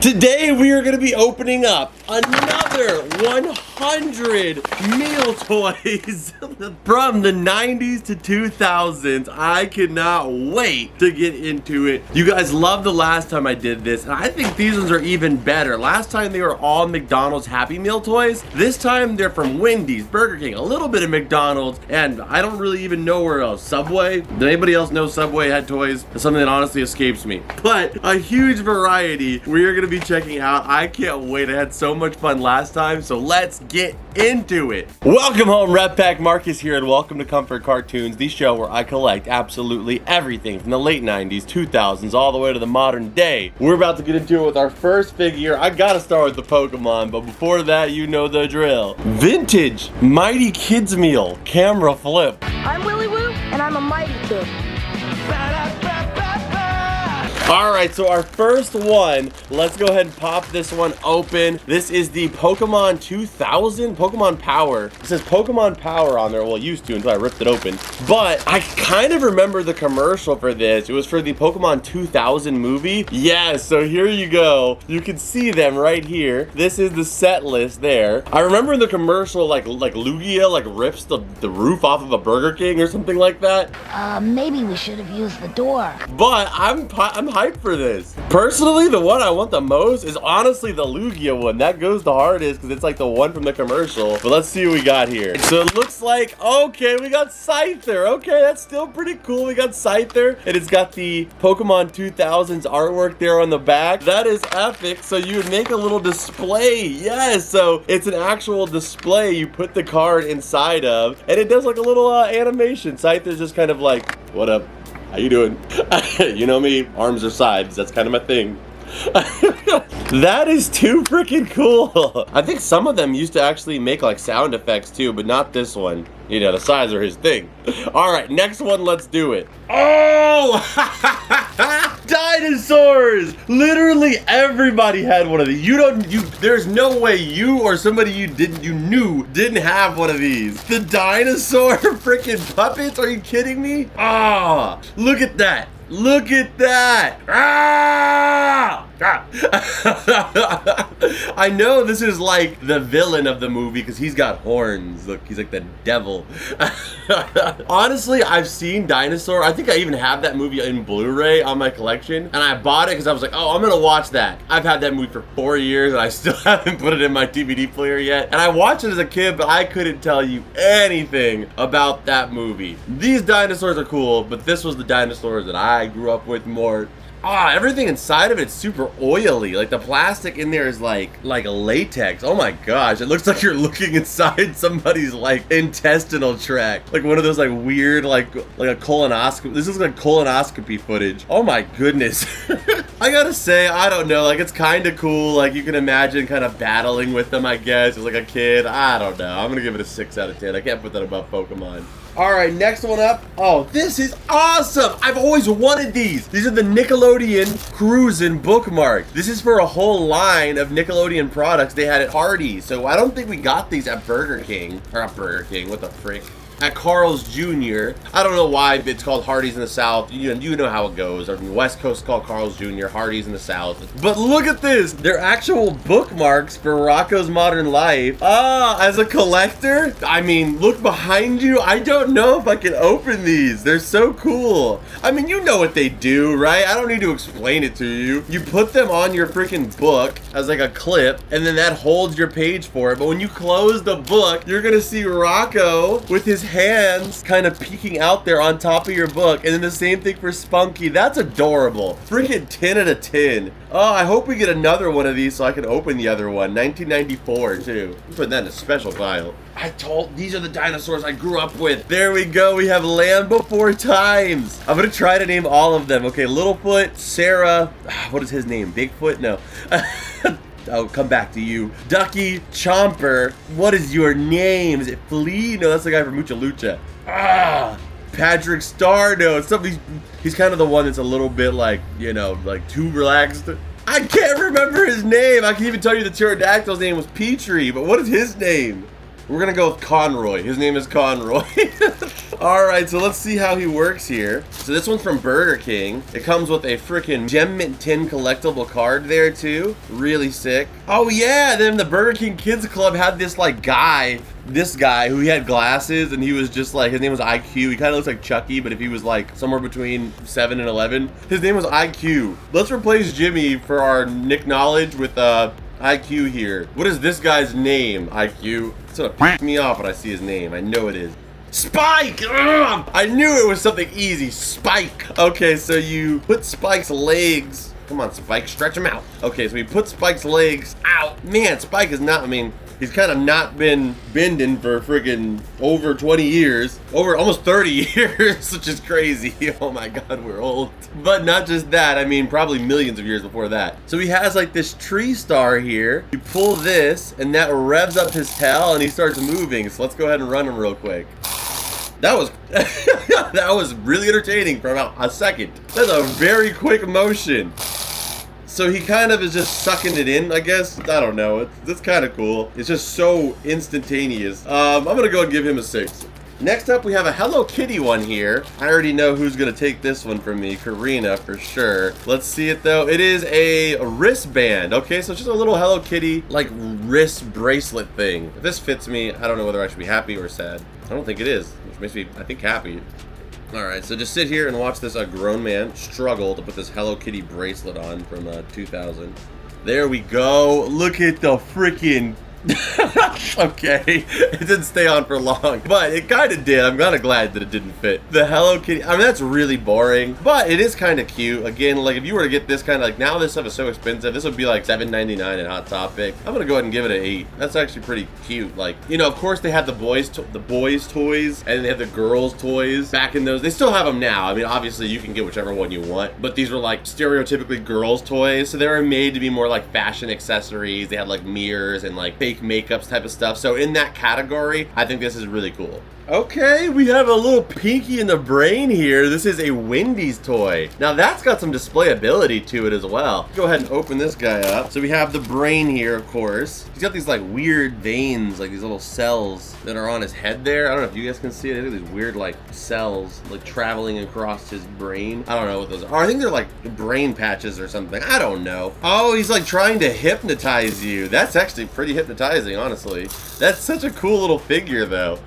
Today we are going to be opening up another 100 meal toys from the 90s to 2000s. I cannot wait to get into it. You guys loved the last time I did this, and I think these ones are even better. Last time they were all McDonald's Happy Meal toys. This time they're from Wendy's, Burger King, a little bit of McDonald's, and I don't really even know where else. Subway? Did anybody else know Subway had toys? It's something that honestly escapes me. But a huge variety we are going to be checking out. I can't wait. I had so much fun last time, so let's get into it. Welcome home, Red Pack Marcus here, and welcome to Comfort Cartoons, the show where I collect absolutely everything from the late 90s, 2000s, all the way to the modern day. We're about to get into it with our first figure. I gotta start with the Pokemon, but before that, you know the drill. Vintage Mighty Kids Meal Camera Flip. I'm Willy Woo, and I'm a Mighty Kid. Alright, so our first one, let's go ahead and pop this one open. This is the Pokemon 2000, Pokemon Power. It says Pokemon Power on there. Well, it used to until I ripped it open. But I kind of remember the commercial for this. It was for the Pokemon 2000 movie. Yeah, so here you go. You can see them right here. This is the set list there. I remember in the commercial, like Lugia, rips the roof off of a Burger King or something like that. Maybe we should have used the door. But I'm hyped for this. Personally, the one I want the most is honestly the Lugia one. That goes the hardest because it's like the one from the commercial. But let's see what we got here. So it looks like, okay, we got Scyther. Okay, that's still pretty cool. We got Scyther, and it's got the Pokemon 2000s artwork there on the back. That is epic. So you would make a little display. Yes, so it's an actual display you put the card inside of, and it does like a little animation. Scyther's just kind of like, what up? How you doing? You know me, arms or sides, that's kind of my thing. That is too freaking cool. I think some of them used to actually make like sound effects too, but not this one. You know, the sides are his thing. All right, next one, let's do it. Oh! Dinosaurs! Literally everybody had one of these. There's no way you or somebody you knew didn't have one of these. The dinosaur freaking puppets? Are you kidding me? Ah! Look at that. Look at that! Ah! I know this is like the villain of the movie because he's got horns. Look, he's like the devil. Honestly, I've seen Dinosaur. I think I even have that movie in Blu-ray on my collection, and I bought it because I was like, oh, I'm gonna watch that. I've had that movie for 4 years, and I still haven't put it in my DVD player yet. And I watched it as a kid, but I couldn't tell you anything about that movie. These dinosaurs are cool, but this was the dinosaurs that I grew up with more. Everything inside of it's super oily. Like the plastic in there is like latex. Oh my gosh, it looks like you're looking inside somebody's like intestinal tract. Like one of those like weird like a colonoscopy. This is like colonoscopy footage. Oh my goodness. I gotta say, I don't know, like it's kind of cool. Like you can imagine kind of battling with them, I guess, as like a kid. I don't know. I'm gonna give it a 6 out of 10. I can't put that above Pokemon. All right, next one up. Oh, this is awesome. I've always wanted these. These are the Nickelodeon Cruisin' Bookmark. This is for a whole line of Nickelodeon products they had at Hardee's. So I don't think we got these at Burger King. Or not Burger King, what the frick? At Carl's Jr. I don't know why it's called Hardee's in the South. You know how it goes. Or in the West Coast, it's called Carl's Jr., Hardee's in the South. But look at this. They're actual bookmarks for Rocco's Modern Life. As a collector, I mean, look behind you. I don't know if I can open these. They're so cool. I mean, you know what they do, right? I don't need to explain it to you. You put them on your freaking book as like a clip, and then that holds your page for it. But when you close the book, you're gonna see Rocco with his hands kind of peeking out there on top of your book. And then the same thing for Spunky. That's adorable. Freaking 10 out of 10. Oh, I hope we get another one of these so I can open the other one. 1994 too. Put that in a special file. These are the dinosaurs I grew up with. There we go. We have Land Before Times. I'm gonna try to name all of them. Okay, Littlefoot, Sarah. What is his name? Bigfoot? No. I'll come back to you. Ducky, Chomper. What is your name? Is it Flea? No, that's the guy from Mucha Lucha. Patrick Star. No, he's kind of the one that's a little bit like, you know, like too relaxed. I can't remember his name. I can even tell you the pterodactyl's name was Petrie, but what is his name? We're gonna go with Conroy. His name is Conroy. All right, so let's see how he works here. So this one's from Burger King. It comes with a freaking Gem Mint Tin collectible card there too. Really sick. Oh yeah, then the Burger King Kids Club had this like guy, this guy who he had glasses and he was just like, his name was IQ. He kind of looks like Chucky, but if he was like somewhere between 7 and 11, his name was IQ. Let's replace Jimmy for our Nick Knowledge with IQ here. What is this guy's name, IQ? It's gonna piss me off when I see his name. I know it is. Spike! Ugh! I knew it was something easy. Spike. Okay, so you put Spike's legs. Come on, Spike, stretch him out. Okay, so we put Spike's legs out. Man, Spike is not, I mean, he's kind of not been bending for friggin' over 20 years. Over almost 30 years, which is crazy. Oh my God, we're old. But not just that, I mean, probably millions of years before that. So he has like this tree star here. You pull this, and that revs up his tail, and he starts moving. So let's go ahead and run him real quick. That was that was really entertaining for about a second. That's a very quick motion. So he kind of is just sucking it in, I guess. I don't know. It's kind of cool. It's just so instantaneous. I'm gonna go and give him a 6. Next up, we have a Hello Kitty one here. I already know who's gonna take this one from me, Karina for sure. Let's see it though. It is a wristband. Okay, so it's just a little Hello Kitty like wrist bracelet thing. If this fits me, I don't know whether I should be happy or sad. I don't think it is, which makes me, I think, happy. All right, so just sit here and watch this grown man struggle to put this Hello Kitty bracelet on from 2000. There we go. Look at the freaking okay, it didn't stay on for long, but it kind of did. I'm kind of glad that it didn't fit. The Hello Kitty, I mean, that's really boring, but it is kind of cute. Again, like if you were to get this kind of like, now this stuff is so expensive, this would be like $7.99 at Hot Topic. I'm gonna go ahead and give it an 8. That's actually pretty cute. Like, you know, of course they had the boys toys and they had the girls toys back in those. They still have them now. I mean, obviously you can get whichever one you want, but these were like stereotypically girls toys, so they were made to be more like fashion accessories. They had like mirrors and like fake makeups type of stuff. So in that category, I think this is really cool. Okay, we have a little Pinky in the Brain here. This is a Wendy's toy. Now that's got some displayability to it as well. Go ahead and open this guy up. So we have the brain here, of course. He's got these like weird veins, like these little cells that are on his head there. I don't know if you guys can see it. These weird like cells like traveling across his brain. I don't know what those are. I think they're like brain patches or something. I don't know. Oh, he's like trying to hypnotize you. That's actually pretty hypnotizing, honestly. That's such a cool little figure though.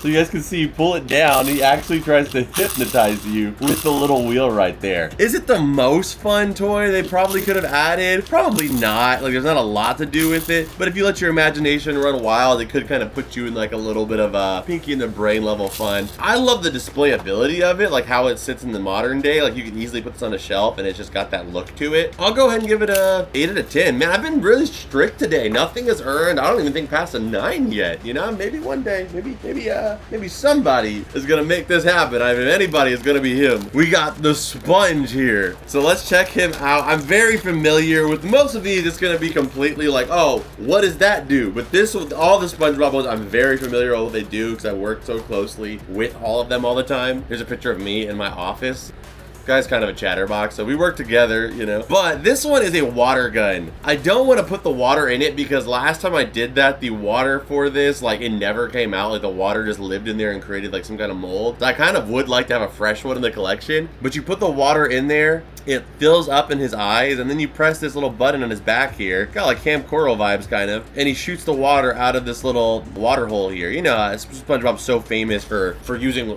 So you guys can see, you pull it down, he actually tries to hypnotize you with the little wheel right there. Is it the most fun toy they probably could have added? Probably not. Like, there's not a lot to do with it. But if you let your imagination run wild, it could kind of put you in like a little bit of a Pinky in the Brain level fun. I love the displayability of it, like how it sits in the modern day. Like, you can easily put this on a shelf and it's just got that look to it. I'll go ahead and give it a 8 out of 10. Man, I've been really strict today. Nothing is earned. I don't even think past a 9 yet. You know, maybe one day, maybe somebody is gonna make this happen. I mean, anybody is gonna be him. We got the Sponge here. So let's check him out. I'm very familiar with most of these. It's gonna be completely like, oh, what does that do? But this, with all the SpongeBob ones, I'm very familiar with what they do because I work so closely with all of them all the time. Here's a picture of me in my office. Guy's kind of a chatterbox, so we work together, you know. But this one is a water gun. I don't want to put the water in it because last time I did that, the water for this, like, it never came out. Like, the water just lived in there and created like some kind of mold. So I kind of would like to have a fresh one in the collection. But you put the water in there, it fills up in his eyes, and then you press this little button on his back here. Got like Camp Coral vibes, kind of. And he shoots the water out of this little water hole here. You know, SpongeBob's so famous for using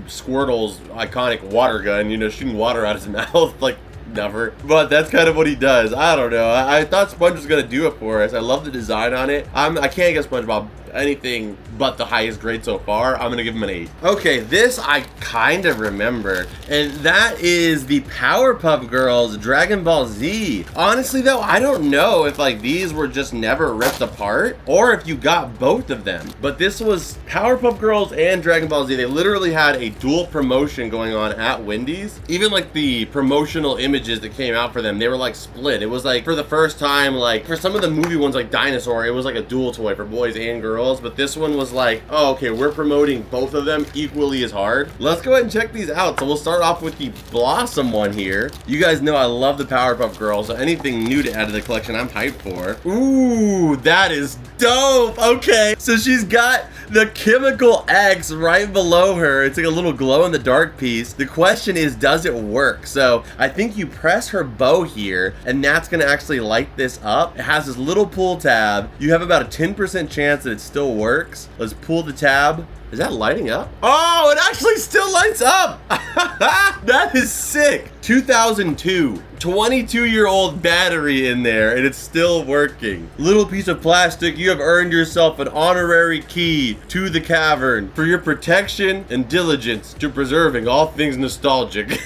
Squirtle's iconic water gun, you know, shooting water out of his mouth, like, never. But that's kind of what he does. I don't know. I thought Sponge was gonna do it for us. I love the design on it. I can't get SpongeBob anything but the highest grade so far. I'm gonna give him an 8. Okay, this I kind of remember, and that is the Powerpuff Girls Dragon Ball Z. Honestly though, I don't know if like these were just never ripped apart or if you got both of them. But this was Powerpuff Girls and Dragon Ball Z. They literally had a dual promotion going on at Wendy's. Even like the promotional images that came out for them, they were like split. It was like for the first time, like for some of the movie ones like Dinosaur, it was like a dual toy for boys and girls. girls, but this one was like, oh, okay, we're promoting both of them equally as hard. Let's go ahead and check these out. So we'll start off with the Blossom one here. You guys know I love the Powerpuff Girls, so anything new to add to the collection, I'm hyped for. Ooh, that is dope. Okay, so she's got the chemical X right below her. It's like a little glow in the dark piece. The question is, does it work? So I think you press her bow here, and that's gonna actually light this up. It has this little pull tab. You have about a 10% chance that it still works. Let's pull the tab. Is that lighting up? Oh, it actually still lights up. That is sick. 2002, 22-year-old battery in there, and it's still working. Little piece of plastic, you have earned yourself an honorary key to the cavern for your protection and diligence to preserving all things nostalgic.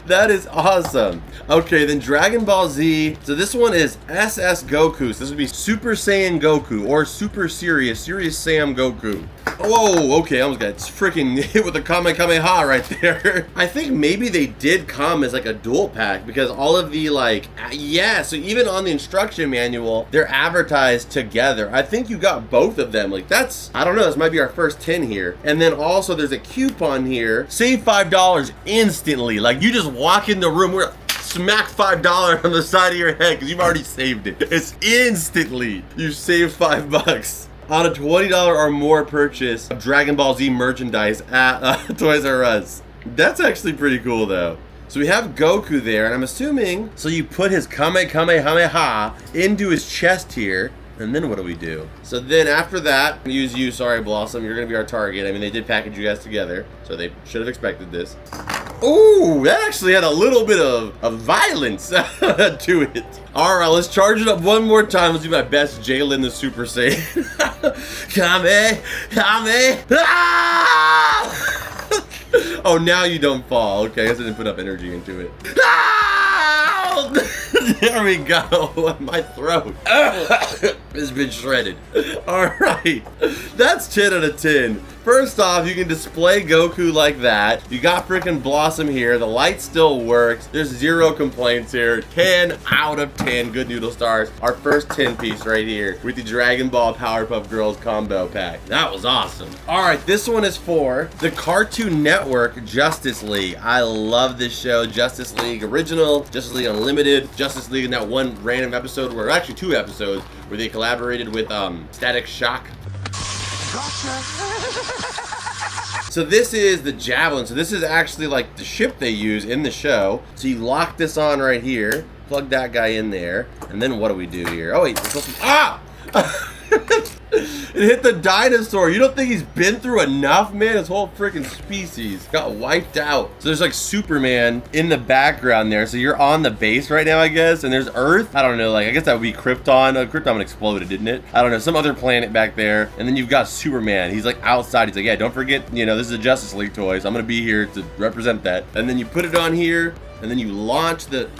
That is awesome. Okay, then Dragon Ball Z. So this one is SS Goku. So this would be Super Saiyan Goku or Super Serious Sam Goku. Whoa, okay, I almost got freaking hit with a Kamehameha right there. I think maybe they did come as like a dual pack because all of the like, yeah, so even on the instruction manual, they're advertised together. I think you got both of them. Like that's, I don't know, this might be our first 10 here. And then also there's a coupon here. Save $5 instantly. Like you just walk in the room, we're smack $5 on the side of your head because you've already saved it. It's instantly, you save $5 on a $20 or more purchase of Dragon Ball Z merchandise at Toys R Us. That's actually pretty cool though. So we have Goku there, and I'm assuming, so you put his Kamehameha into his chest here, and then what do we do? So then after that, use you, sorry Blossom, you're gonna be our target. I mean, they did package you guys together, so they should have expected this. Ooh, that actually had a little bit of violence to it. All right, let's charge it up one more time. Let's do my best Jalen the Super Saiyan. Kame. Ah! Oh, now you don't fall. Okay, I guess I didn't put up energy into it. Ah! There we go. My throat has been shredded. All right, that's 10 out of 10. First off, you can display Goku like that. You got freaking Blossom here. The light still works. There's 0 complaints here. 10 out of 10 good noodle stars. Our first 10 piece right here with the Dragon Ball Powerpuff Girls combo pack. That was awesome. All right, this one is for the Cartoon Network Justice League. I love this show. Justice League Original, Justice League Unlimited, Justice League in that one random episode, where actually 2 episodes, where they collaborated with Static Shock. Gotcha. So this is the Javelin. So this is actually like the ship they use in the show. So you lock this on right here, plug that guy in there, and then what do we do here? Oh wait, it's supposed to be, ah! It hit the dinosaur. You don't think he's been through enough, man? His whole freaking species got wiped out. So there's like Superman in the background there. So you're on the base right now, I guess. And there's Earth. I don't know. Like, I guess that would be Krypton. Krypton exploded, didn't it? I don't know. Some other planet back there. And then you've got Superman. He's like outside. He's like, yeah, don't forget, you know, this is a Justice League toy. So I'm going to be here to represent that. And then you put it on here. And then you launch the...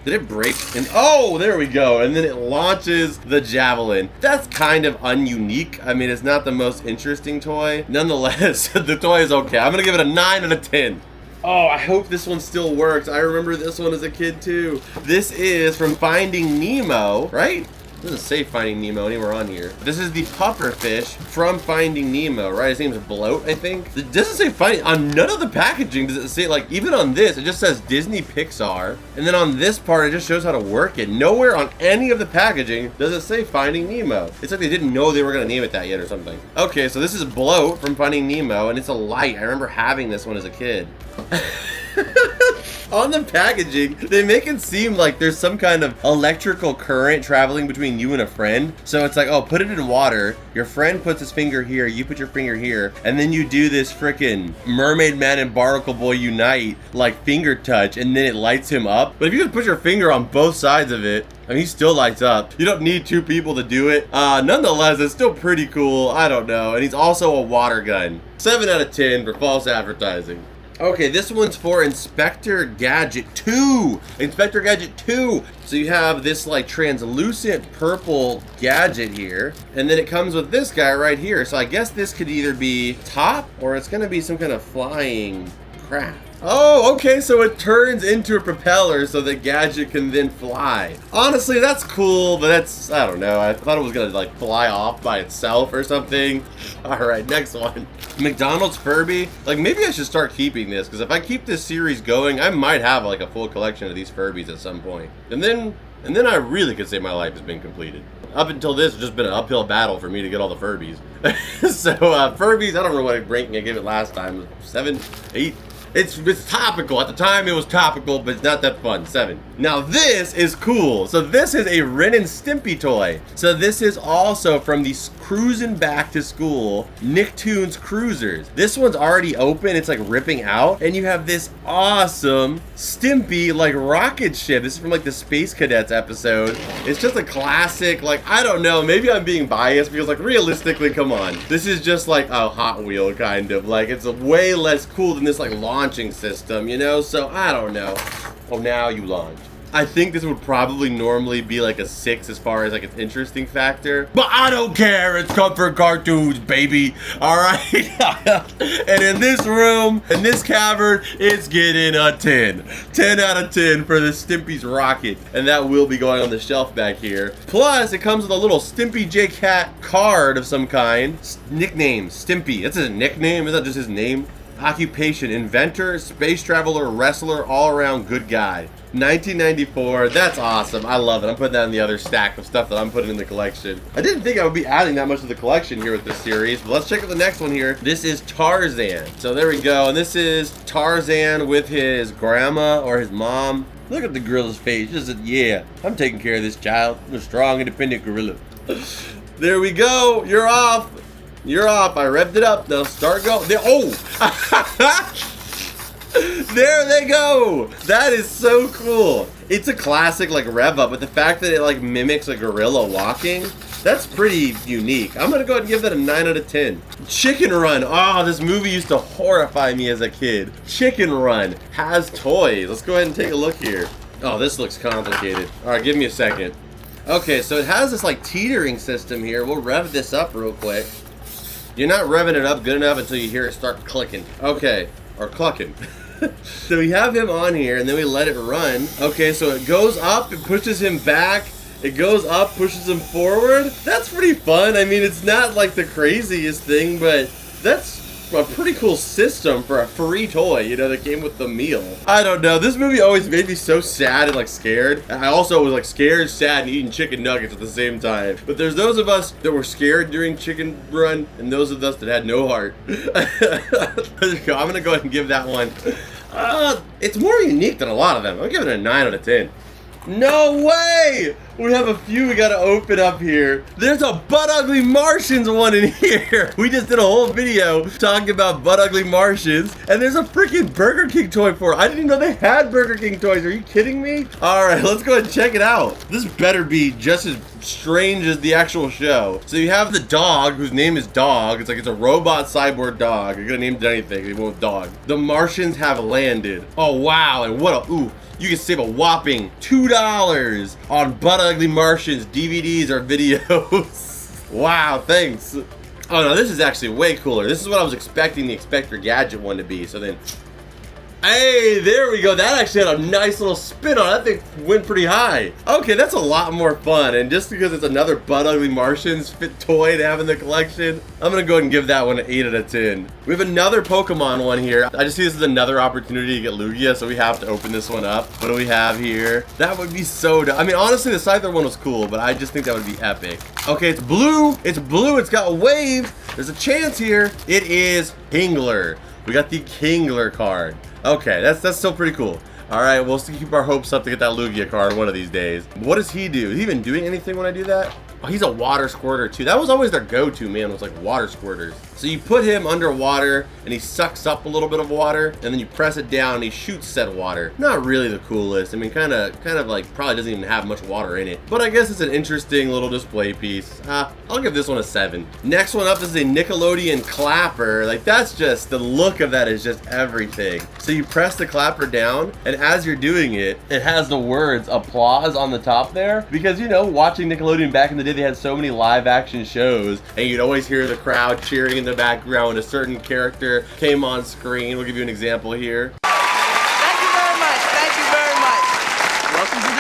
Did it break? And oh, there we go. And then it launches the Javelin. That's kind of ununique. I mean, it's not the most interesting toy. Nonetheless, the toy is okay. I'm gonna give it a 9 out of 10. Oh, I hope this one still works. I remember this one as a kid too. This is from Finding Nemo, right? It doesn't say Finding Nemo anywhere on here. This is the puffer fish from Finding Nemo, right? His name's Bloat, I think. It doesn't say Finding, on none of the packaging does it say, like, even on this, it just says Disney Pixar. And then on this part, it just shows how to work it. Nowhere on any of the packaging does it say Finding Nemo. It's like they didn't know they were gonna name it that yet or something. Okay, so this is Bloat from Finding Nemo, and it's a light. I remember having this one as a kid. On the packaging, they make it seem like there's some kind of electrical current traveling between you and a friend. So it's like, oh, put it in water. Your friend puts his finger here, you put your finger here, and then you do this frickin' Mermaid Man and Barnacle Boy unite, like finger touch, and then it lights him up. But if you just put your finger on both sides of it, I mean, he still lights up. You don't need 2 people to do it. Nonetheless, it's still pretty cool. I don't know. And he's also a water gun. 7 out of 10 for false advertising. Okay, this one's for Inspector Gadget 2. Inspector Gadget 2. So you have this like translucent purple gadget here. And then it comes with this guy right here. So I guess this could either be top or it's gonna be some kind of flying craft. Oh, okay, so it turns into a propeller so the gadget can then fly. Honestly, that's cool, but that's, I don't know. I thought it was gonna like fly off by itself or something. All right, next one. McDonald's Furby. Like, maybe I should start keeping this, because if I keep this series going, I might have like a full collection of these Furbies at some point. And then I really could say my life has been completed. Up until this, it's just been an uphill battle for me to get all the Furbies. So, Furbies, I don't know what ranking I gave it last time. 7, 8? It's topical. At the time, it was topical, but it's not that fun. 7. Now, this is cool. So, this is a Ren and Stimpy toy. So, this is also from the Cruising Back to School Nicktoons Cruisers. This one's already open. It's like ripping out. And you have this awesome Stimpy, like, rocket ship. This is from, like, the Space Cadets episode. It's just a classic, like, I don't know. Maybe I'm being biased because, like, realistically, come on. This is just like a Hot Wheel, kind of. Like, it's way less cool than this, like, launching system, you know? So, I don't know. Oh, now you launch. I think this would probably normally be like a 6 as far as like its interesting factor, but I don't care. It's comfort cartoons, baby. All right. And in this room, in this cavern, it's getting a 10. 10 out of 10 for the Stimpy's rocket, and that will be going on the shelf back here. Plus, it comes with a little Stimpy J Cat card of some kind. Nickname Stimpy. That's his nickname. Is that just his name? Occupation: inventor, space traveler, wrestler, all-around good guy. 1994. That's awesome. I love it. I'm putting that in the other stack of stuff that I'm putting in the collection. I didn't think I would be adding that much to the collection here with this series, but let's check out the next one here. This is Tarzan. So there we go. And this is Tarzan with his grandma or his mom. Look at the gorilla's face. Just said, yeah, I'm taking care of this child. I'm a strong, independent gorilla. There we go. You're off. You're off. I revved it up. Now start going. Oh! There they go. That is so cool. It's a classic like rev up, but the fact that it like mimics a gorilla walking, that's pretty unique. I'm gonna go ahead and give that a 9 out of 10. Chicken Run. Oh, this movie used to horrify me as a kid. Chicken Run has toys. Let's go ahead and take a look here. Oh, this looks complicated. All right, give me a second. Okay, so it has this like teetering system here. We'll rev this up real quick. You're not revving it up good enough until you hear it start clicking. Okay, or clucking. So we have him on here, and then we let it run. Okay, so it goes up, it pushes him back. It goes up, pushes him forward. That's pretty fun. I mean, it's not like the craziest thing, but that's a pretty cool system for a free toy, you know, that came with the meal. I don't know. This movie always made me so sad and like scared. I also was like scared, sad, and eating chicken nuggets at the same time. But there's those of us that were scared during Chicken Run, and those of us that had no heart. I'm gonna go ahead and give that one. It's more unique than a lot of them. I'm giving it a 9 out of 10. No way! We have a few we gotta open up here. There's a Butt Ugly Martians one in here. We just did a whole video talking about Butt Ugly Martians, and there's a freaking Burger King toy for it. I didn't even know they had Burger King toys. Are you kidding me? All right, let's go ahead and check it out. This better be just as strange as the actual show. So you have the dog, whose name is Dog. It's like it's a robot cyborg dog. You're gonna name it anything. They went with Dog. The Martians have landed. Oh wow! And what a ooh. You can save a whopping $2 on Butt Ugly Martians DVDs or videos. Wow, thanks. Oh no, this is actually way cooler. This is what I was expecting the Inspector Gadget one to be. So then, hey, there we go. That actually had a nice little spin on it. That thing went pretty high. Okay, that's a lot more fun. And just because it's another Butt Ugly Martians fit toy to have in the collection, I'm gonna go ahead and give that one an 8 out of 10. We have another Pokemon one here. I just see this as another opportunity to get Lugia, so we have to open this one up. What do we have here? That would be so I mean, honestly, the Scyther one was cool, but I just think that would be epic. Okay, it's blue. It's blue. It's got waves. There's a chance here. It is Kingler. We got the Kingler card. Okay, that's still pretty cool. All right, we'll still keep our hopes up to get that Lugia card one of these days. What does he do? Is he even doing anything when I do that? Oh, he's a water squirter too. That was always their go-to, man, was like water squirters. So you put him underwater and he sucks up a little bit of water, and then you press it down and he shoots said water. Not really the coolest. I mean, kind of like probably doesn't even have much water in it. But I guess it's an interesting little display piece. I'll give this one a 7. Next one up is a Nickelodeon clapper. Like, that's just, the look of that is just everything. So you press the clapper down, and as you're doing it, it has the words applause on the top there. Because, you know, watching Nickelodeon back in the day, they had so many live action shows, and you'd always hear the crowd cheering in the background when a certain character came on screen. We'll give you an example here.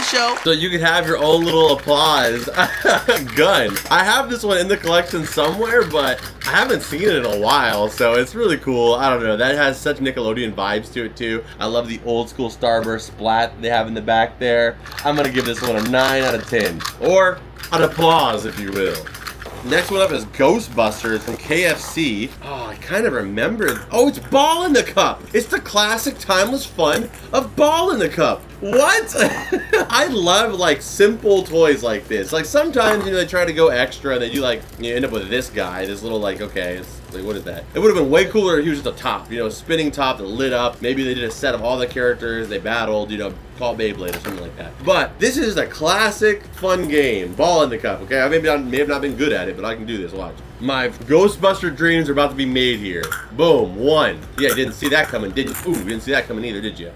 show. So you could have your own little applause gun. I have this one in the collection somewhere, but I haven't seen it in a while, so it's really cool. I don't know, that has such Nickelodeon vibes to it too. I love the old school Starburst splat they have in the back there. I'm gonna give this one a 9 out of 10, or an applause if you will. Next one up is Ghostbusters from KFC. Oh, I kind of remember. Oh, it's Ball in the Cup. It's the classic timeless fun of Ball in the Cup. What? I love like simple toys like this. Like sometimes, you know, they try to go extra and they do like, you end up with this guy, this little like, okay, it's like, what is that? It would have been way cooler if he was just a top, you know, a spinning top that lit up. Maybe they did a set of all the characters, they battled, you know, call Beyblade or something like that. But this is a classic fun game, Ball in the Cup, okay? I may have not been good at it, but I can do this, watch. My Ghostbuster dreams are about to be made here. Boom, 1. Yeah, didn't see that coming, did you? Ooh, you didn't see that coming either, did you?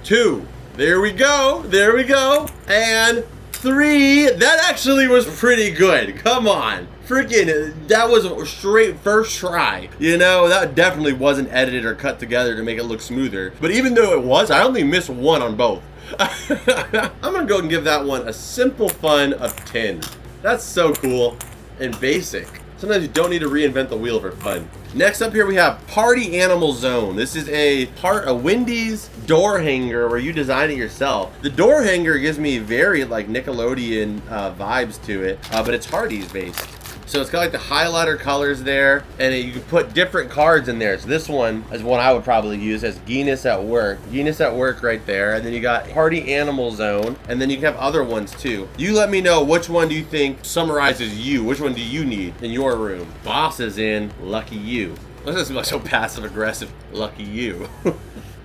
2. There we go, there we go. And 3, that actually was pretty good, come on. Freaking, that was a straight first try. You know, that definitely wasn't edited or cut together to make it look smoother. But even though it was, I only missed 1 on both. I'm gonna go and give that one a simple fun of 10. That's so cool and basic. Sometimes you don't need to reinvent the wheel for fun. Next up here we have Party Animal Zone. This is a Wendy's door hanger where you design it yourself. The door hanger gives me very like Nickelodeon vibes to it, but it's Hardee's based. So it's got like the highlighter colors there, and you can put different cards in there. So this one is one I would probably use as Guinness at Work. Guinness at Work right there. And then you got Party Animal Zone, and then you can have other ones too. You let me know which one do you think summarizes you. Which one do you need in your room? Boss is in, lucky you. This doesn't seem like so passive aggressive, lucky you.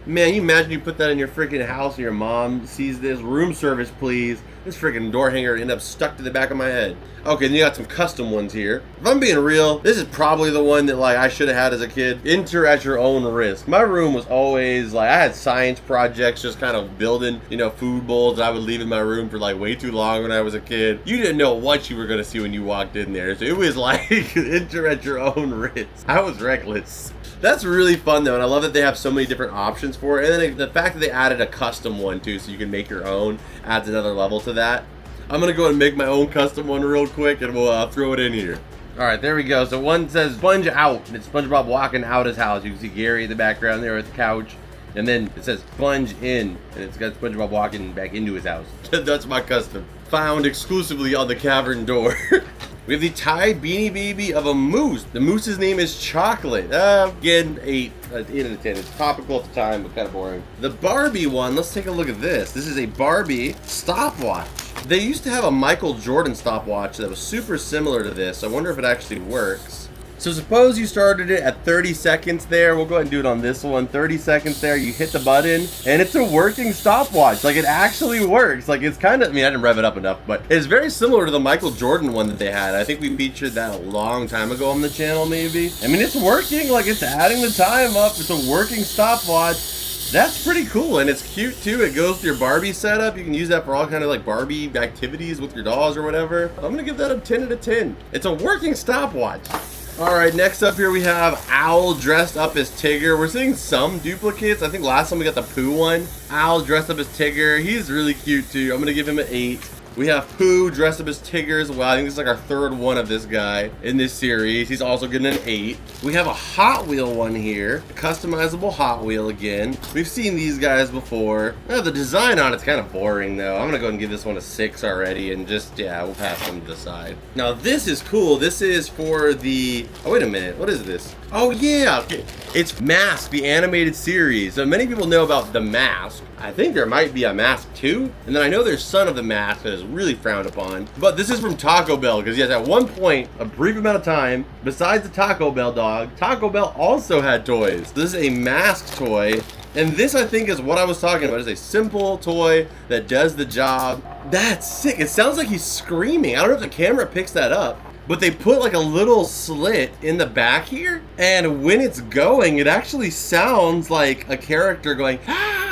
Man, you imagine you put that in your freaking house and your mom sees this. Room service, please. This freaking door hanger ended up stuck to the back of my head. Okay, then you got some custom ones here. If I'm being real, this is probably the one that like I should have had as a kid. Enter at your own risk. My room was always like, I had science projects just kind of building, you know, food bowls that I would leave in my room for like way too long when I was a kid. You didn't know what you were gonna see when you walked in there. So it was like, enter at your own risk. I was reckless. That's really fun though, and I love that they have so many different options for it. And then the fact that they added a custom one too, so you can make your own, adds another level to that. I'm gonna go ahead and make my own custom one real quick, and we'll throw it in here. All right, there we go. So one says Sponge Out, and it's SpongeBob walking out his house. You can see Gary in the background there with the couch. And then it says Sponge In, and it's got SpongeBob walking back into his house. That's my custom. Found exclusively on the cavern door. We have the Thai Beanie Baby of a moose. The moose's name is Chocolate. Again, 8 out of 10. It's topical at the time, but kind of boring. The Barbie one, let's take a look at this. This is a Barbie stopwatch. They used to have a Michael Jordan stopwatch that was super similar to this. I wonder if it actually works. So suppose you started it at 30 seconds there. We'll go ahead and do it on this one. 30 seconds there, you hit the button, and it's a working stopwatch. Like, it actually works. Like, it's kind of, I mean, I didn't rev it up enough, but it's very similar to the Michael Jordan one that they had. I think we featured that a long time ago on the channel, maybe. I mean, it's working. Like, it's adding the time up. It's a working stopwatch. That's pretty cool, and it's cute too. It goes to your Barbie setup. You can use that for all kind of like Barbie activities with your dolls or whatever. I'm gonna give that a 10 out of 10. It's a working stopwatch. All right, next up here we have Owl dressed up as Tigger. We're seeing some duplicates. I think last time we got the Pooh one. Owl dressed up as Tigger. He's really cute too. I'm gonna give him an 8. We have Pooh dressed up as Tigger as well. I think this is like our 3rd one of this guy in this series. He's also getting an 8. We have a Hot Wheel one here. A customizable Hot Wheel again. We've seen these guys before. The design on it's kind of boring though. I'm gonna go ahead and give this one a 6 already and just, yeah, we'll pass them to the side. Now this is cool. This is for the, oh wait a minute, what is this? Oh yeah, it's Mask, the animated series. So many people know about The Mask. I think there might be a Mask 2, and then I know there's Son of the Mask that is really frowned upon. But this is from Taco Bell, because yes, at one point, a brief amount of time, besides the Taco Bell dog, Taco Bell also had toys. This is a Mask toy, and this I think is what I was talking about. It's a simple toy that does the job. That's sick. It sounds like he's screaming. I don't know if the camera picks that up. But they put like a little slit in the back here, and when it's going, it actually sounds like a character going, ah!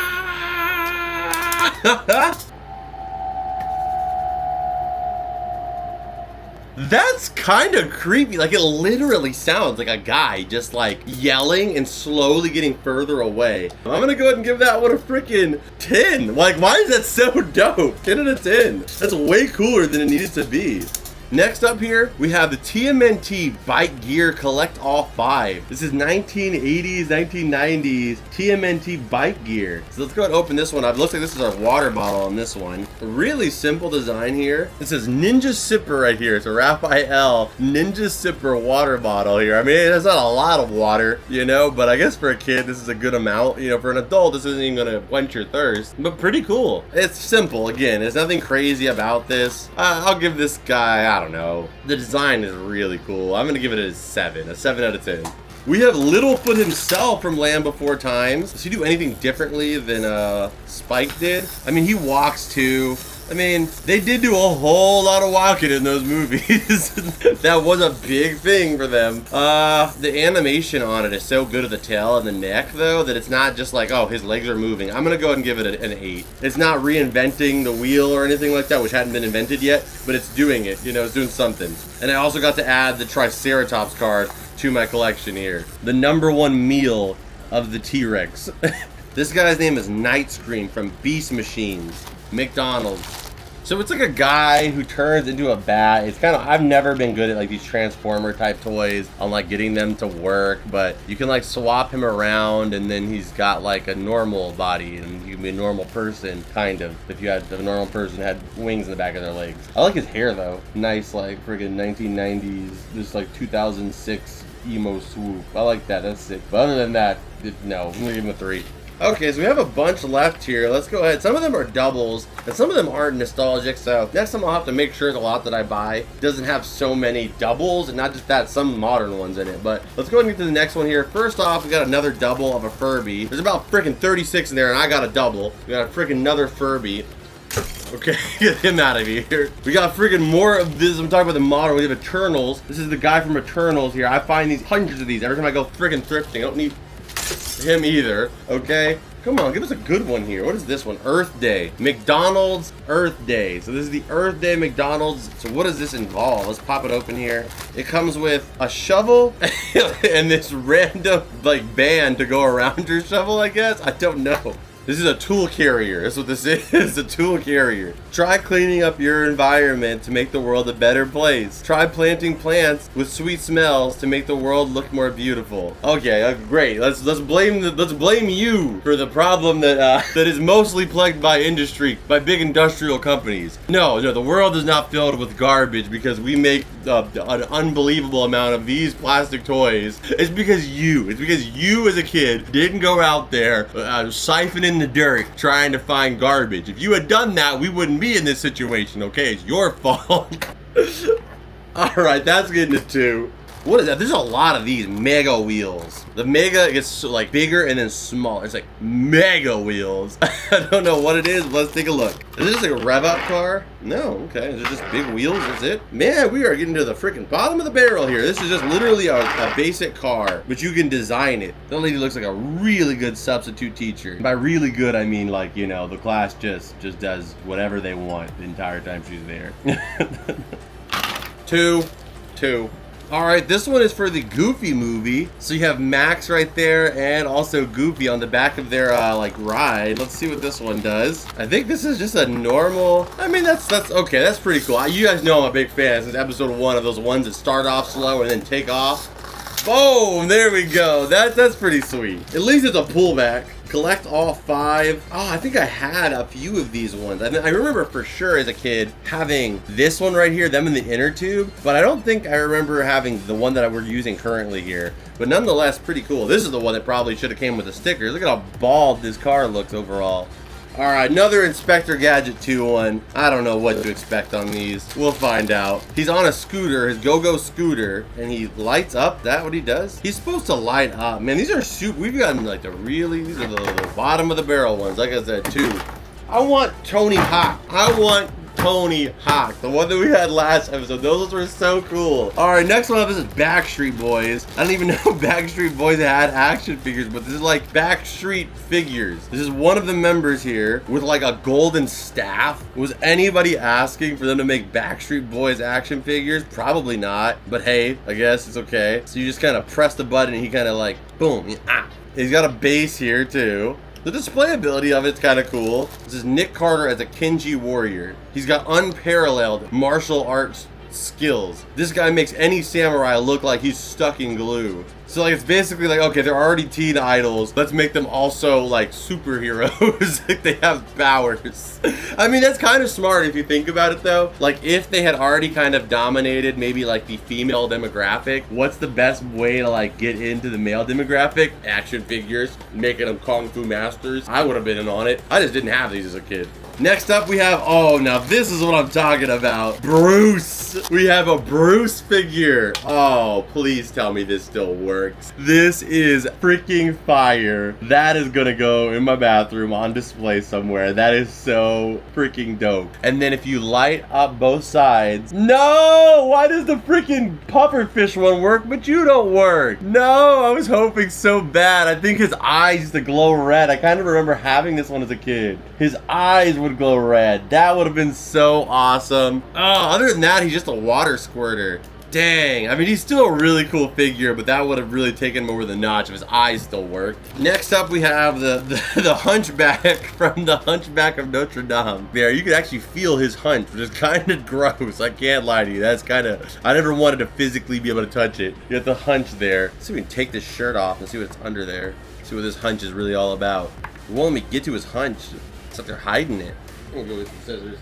That's kind of creepy. Like, it literally sounds like a guy just like yelling and slowly getting further away. I'm gonna go ahead and give that one a freaking 10. Like, why is that so dope? 10 out of 10. That's way cooler than it needed to be. Next up here, we have the TMNT Bike Gear Collect All 5. This is 1980s, 1990s TMNT Bike Gear. So let's go ahead and open this one up. It looks like this is our water bottle on this one. A really simple design here. It says Ninja Sipper right here. It's a Raphael Ninja Sipper water bottle here. I mean, it's not a lot of water, you know, but I guess for a kid, this is a good amount. You know, for an adult, this isn't even gonna quench your thirst, but pretty cool. It's simple. Again, there's nothing crazy about this. I'll give this guy, I don't know. The design is really cool. I'm gonna give it a 7 out of 10. We have Littlefoot himself from Land Before Times. Does he do anything differently than Spike did? I mean, he walks too. I mean, they did do a whole lot of walking in those movies. That was a big thing for them. The animation on it is so good at the tail and the neck, though, that it's not just like, oh, his legs are moving. I'm gonna go ahead and give it an 8. It's not reinventing the wheel or anything like that, which hadn't been invented yet, but it's doing it, you know, it's doing something. And I also got to add the Triceratops card to my collection here. The #1 meal of the T-Rex. This guy's name is Night Scream from Beast Machines. McDonald's. So it's like a guy who turns into a bat. It's kind of, I've never been good at like these Transformer type toys on like getting them to work, but you can like swap him around and then he's got like a normal body and you can be a normal person, kind of, if you had a normal person had wings in the back of their legs. I like his hair though. Nice like friggin' 1990s, just like 2006 emo swoop. I like that, that's sick. But other than that, no, I'm gonna give him a 3. Okay, so we have a bunch left here. Let's go ahead. Some of them are doubles, and some of them aren't nostalgic, so next time I'll have to make sure the lot that I buy doesn't have so many doubles, and not just that, some modern ones in it. But let's go ahead and get to the next one here. First off, we got another double of a Furby. There's about freaking 36 in there, and I got a double. We got a freaking another Furby. Okay, get him out of here. We got freaking more of this. I'm talking about the modern. We have Eternals. This is the guy from Eternals here. I find these hundreds of these every time I go freaking thrifting. I don't need him either. Okay, come on, give us a good one here. What is this one? Earth Day. McDonald's Earth Day. So this is the Earth Day McDonald's. So what does this involve? Let's pop it open here. It comes with a shovel and this random like band to go around your shovel, I guess. I don't know. This is a tool carrier. That's what this is, a tool carrier. Try cleaning up your environment to make the world a better place. Try planting plants with sweet smells to make the world look more beautiful. Okay, great. Let's blame you for the problem that that is mostly plagued by industry, by big industrial companies. No, the world is not filled with garbage because we make an unbelievable amount of these plastic toys. It's because you as a kid didn't go out there siphoning the dirt trying to find garbage. If you had done that, we wouldn't be in this situation, okay? It's your fault. Alright, that's getting a 2. What is that? There's a lot of these mega wheels. The mega gets like bigger and then smaller. It's like mega wheels. I don't know what it is, but let's take a look. Is this like a rev up car? No, okay. Is it just big wheels? That's it? Man, we are getting to the freaking bottom of the barrel here. This is just literally a basic car, but you can design it. That lady looks like a really good substitute teacher. By really good, I mean like, you know, the class just does whatever they want the entire time she's there. 2. Alright, this one is for the Goofy movie. So you have Max right there and also Goofy on the back of their like ride. Let's see what this one does. I think this is just a normal, I mean that's okay, that's pretty cool. You guys know I'm a big fan since episode 1 of those ones that start off slow and then take off. Boom, there we go. That's pretty sweet. At least it's a pullback. Collect all 5. Oh, I think I had a few of these ones. I remember for sure as a kid having this one right here, them in the inner tube, but I don't think I remember having the one that we're using currently here. But nonetheless, pretty cool. This is the one that probably should have came with the stickers. Look at how bald this car looks overall. Alright, another Inspector Gadget 2 one. I don't know what to expect on these. We'll find out. He's on a scooter, his go-go scooter, and he lights up. That what he does? He's supposed to light up. Man, these are super. We've gotten like these are the bottom of the barrel ones. Like I said, 2. I want Tony Hawk. I want Tony Hawk, the one that we had last episode. Those were so cool. All right, next one up is Backstreet Boys. I don't even know if Backstreet Boys had action figures, but this is like Backstreet figures. This is one of the members here with like a golden staff. Was anybody asking for them to make Backstreet Boys action figures? Probably not, but hey, I guess it's okay. So you just kind of press the button and he kind of like, boom, ah. He's got a base here too. The display ability of it's kind of cool. This is Nick Carter as a Kenji warrior. He's got unparalleled martial arts skills. This guy makes any samurai look like he's stuck in glue. So like it's basically like, okay, they're already teen idols. Let's make them also like superheroes. Like they have powers. I mean, that's kind of smart if you think about it though. Like if they had already kind of dominated maybe like the female demographic, what's the best way to like get into the male demographic? Action figures, making them kung fu masters. I would have been in on it. I just didn't have these as a kid. Next up we have, oh, now this is what I'm talking about. Bruce. We have a Bruce figure. Oh, please tell me this still works. This is freaking fire. That is gonna go in my bathroom on display somewhere. That is so freaking dope. And then if you light up both sides, no, why does the freaking pufferfish one work, but you don't work? No, I was hoping so bad. I think his eyes used to glow red. I kind of remember having this one as a kid. His eyes would glow red. That would have been so awesome. Oh, other than that, he's just a water squirter. Dang, I mean, he's still a really cool figure, but that would have really taken him over the notch if his eyes still worked. Next up, we have the Hunchback from the Hunchback of Notre Dame. There, you could actually feel his hunch, which is kind of gross. I can't lie to you. That's kind of, I never wanted to physically be able to touch it. You got the hunch there. Let's see if we can take this shirt off and see what's under there. See what this hunch is really all about. It won't let me get to his hunch. It's like they're hiding it. I'm gonna go with some scissors.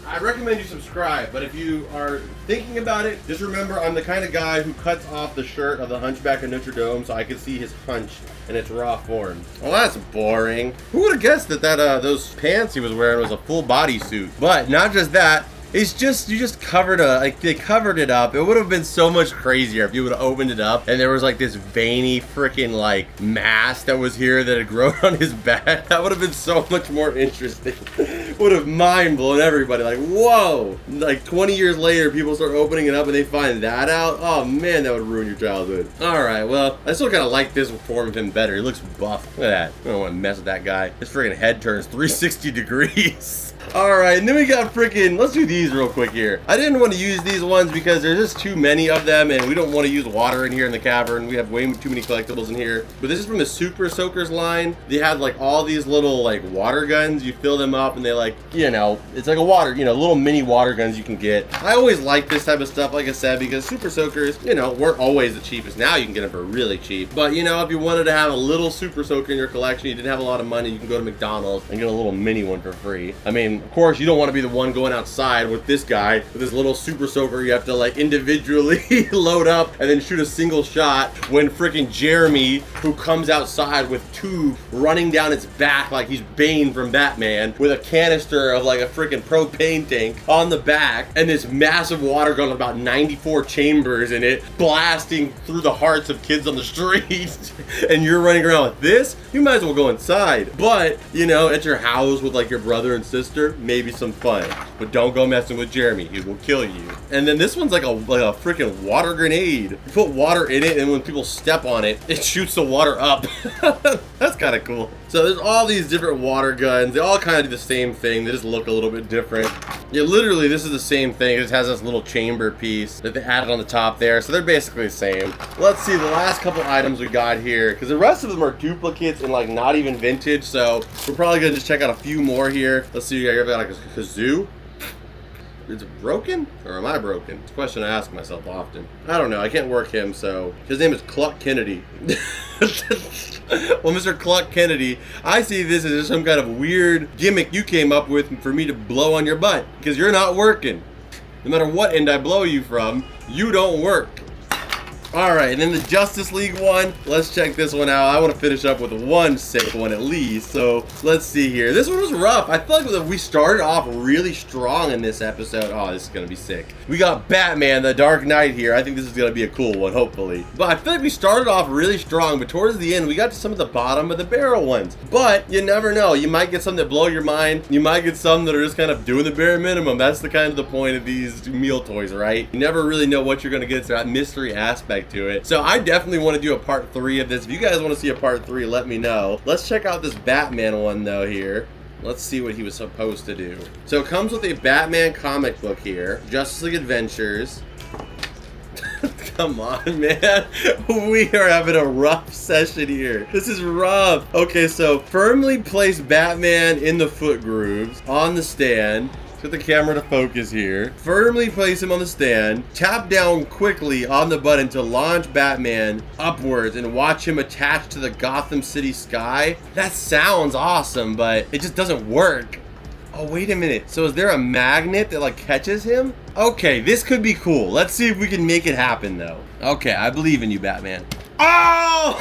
I recommend you subscribe, but if you are thinking about it, just remember I'm the kind of guy who cuts off the shirt of the Hunchback of Notre Dame so I can see his hunch in its raw form. Well, that's boring. Who would have guessed that those pants he was wearing was a full body suit? But not just that. It's just, you just covered they covered it up. It would have been so much crazier if you would have opened it up and there was like this veiny freaking like mass that was here that had grown on his back. That would have been so much more interesting. Would have mind blown everybody. Like, whoa! Like 20 years later, people start opening it up and they find that out. Oh man, that would ruin your childhood. All right, well, I still kind of like this form of him better. He looks buff. Look at that. I don't want to mess with that guy. His freaking head turns 360 degrees. Alright, and then we got freaking, let's do these real quick here. I didn't want to use these ones because there's just too many of them and we don't want to use water in here in the cavern. We have way too many collectibles in here. But this is from the Super Soakers line. They have like all these little like water guns. You fill them up and they like, you know, it's like a water, you know, little mini water guns you can get. I always like this type of stuff, like I said, because Super Soakers, you know, weren't always the cheapest. Now you can get them for really cheap. But you know, if you wanted to have a little Super Soaker in your collection, you didn't have a lot of money, you can go to McDonald's and get a little mini one for free. I mean, of course, you don't want to be the one going outside with this guy, with this little Super Soaker. You have to like individually load up and then shoot a single shot when freaking Jeremy, who comes outside with tube running down its back like he's Bane from Batman, with a canister of like a freaking propane tank on the back, and this massive water gun with about 94 chambers in it, blasting through the hearts of kids on the street, and you're running around with this, you might as well go inside. But, you know, at your house with like your brother and sister, maybe some fun. But don't go messing with Jeremy, he will kill you. And then this one's like a freaking water grenade. You put water in it, and when people step on it, it shoots the water up. That's kind of cool. So there's all these different water guns. They all kind of do the same thing. They just look a little bit different. Yeah, literally, this is the same thing. It just has this little chamber piece that they added on the top there. So they're basically the same. Let's see the last couple items we got here, because the rest of them are duplicates and like not even vintage. So we're probably gonna just check out a few more here. Let's see, you got like a kazoo. Is it broken or am I broken? It's a question I ask myself often. I don't know. I can't work him, so his name is Cluck Kennedy. Well, Mr. Cluck Kennedy, I see this as some kind of weird gimmick you came up with for me to blow on your butt, because you're not working. No matter what end I blow you from, you don't work. All right, and then the Justice League one. Let's check this one out. I want to finish up with one sick one at least. So let's see here. This one was rough. I feel like we started off really strong in this episode. Oh, this is going to be sick. We got Batman, the Dark Knight here. I think this is going to be a cool one, hopefully. But I feel like we started off really strong, but towards the end, we got to some of the bottom of the barrel ones. But you never know. You might get some that blow your mind. You might get some that are just kind of doing the bare minimum. That's the kind of the point of these meal toys, right? You never really know what you're going to get. It's that mystery aspect to it. So I definitely want to do a part 3 of this. If you guys want to see a part 3, let me know. Let's check out this Batman one though here. Let's see what he was supposed to do. So it comes with a Batman comic book here. Justice League Adventures. Come on, man. We are having a rough session here. This is rough. Okay, so firmly place Batman in the foot grooves on the stand. Let's get the camera to focus here. Firmly place him on the stand. Tap down quickly on the button to launch Batman upwards and watch him attach to the Gotham City sky. That sounds awesome, but it just doesn't work. Oh, wait a minute. So is there a magnet that like catches him? Okay, this could be cool. Let's see if we can make it happen though. Okay, I believe in you, Batman. Oh!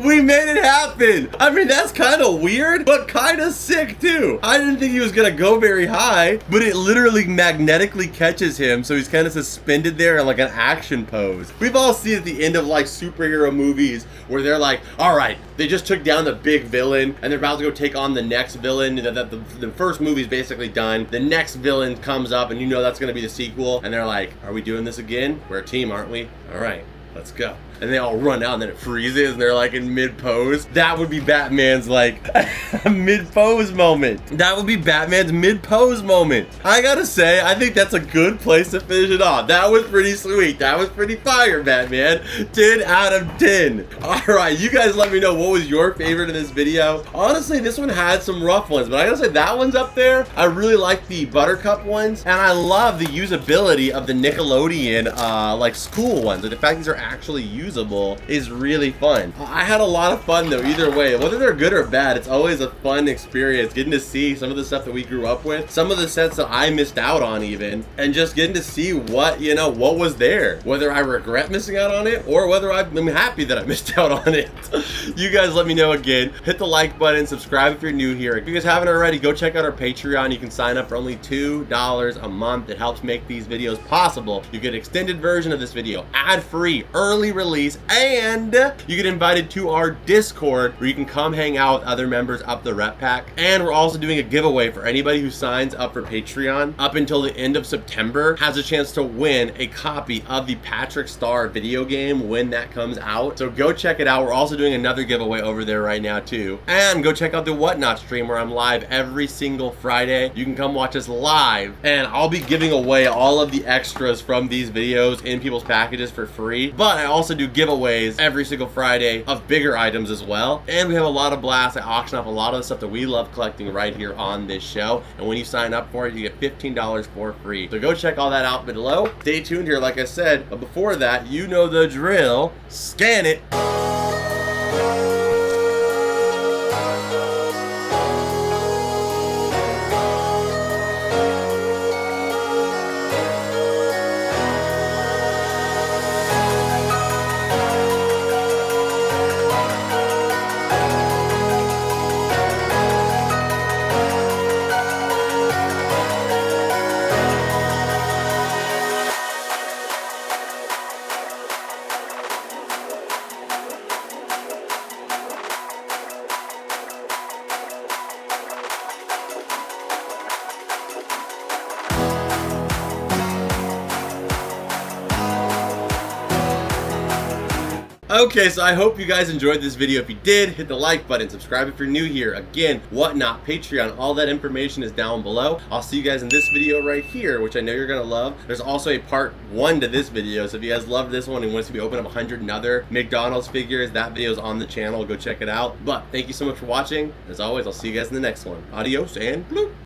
We made it happen! I mean, that's kind of weird, but kind of sick too. I didn't think he was gonna go very high, but it literally magnetically catches him, so he's kind of suspended there in like an action pose. We've all seen at the end of like superhero movies where they're like, all right, they just took down the big villain and they're about to go take on the next villain. The first movie's basically done. The next villain comes up and you know that's gonna be the sequel, and they're like, are we doing this again? We're a team, aren't we? All right. Let's go. And they all run out and then it freezes and they're like in mid-pose. That would be Batman's like mid-pose moment. That would be Batman's mid-pose moment. I gotta say, I think that's a good place to finish it off. That was pretty sweet. That was pretty fire, Batman. 10 out of 10. All right, you guys let me know what was your favorite in this video. Honestly, this one had some rough ones, but I gotta say that one's up there. I really like the Buttercup ones and I love the usability of the Nickelodeon like school ones. Like the fact these are actually usable is really fun. I had a lot of fun though either way. Whether they're good or bad, it's always a fun experience getting to see some of the stuff that we grew up with, some of the sets that I missed out on even, and just getting to see what, you know, what was there. Whether I regret missing out on it or whether I'm happy that I missed out on it. You guys let me know again. Hit the like button, subscribe if you're new here. If you guys haven't already, go check out our Patreon. You can sign up for only $2 a month. It helps make these videos possible. You get an extended version of this video, ad-free, early release, and you get invited to our Discord where you can come hang out with other members up the rep pack. And we're also doing a giveaway for anybody who signs up for Patreon up until the end of September has a chance to win a copy of the Patrick Star video game when that comes out. So go check it out. We're also doing another giveaway over there right now too. And go check out the Whatnot stream where I'm live every single Friday. You can come watch us live and I'll be giving away all of the extras from these videos in people's packages for free. But I also do giveaways every single Friday of bigger items as well. And we have a lot of blasts. I auction off a lot of the stuff that we love collecting right here on this show. And when you sign up for it, you get $15 for free. So go check all that out below. Stay tuned here, like I said. But before that, you know the drill. Scan it. Okay, so I hope you guys enjoyed this video. If you did, hit the like button, subscribe if you're new here. Again, Whatnot, Patreon, all that information is down below. I'll see you guys in this video right here, which I know you're gonna love. There's also a part 1 to this video, so if you guys loved this one and want to see me open up 100 other McDonald's figures, that video is on the channel. Go check it out. But thank you so much for watching. As always, I'll see you guys in the next one. Adios and bloop.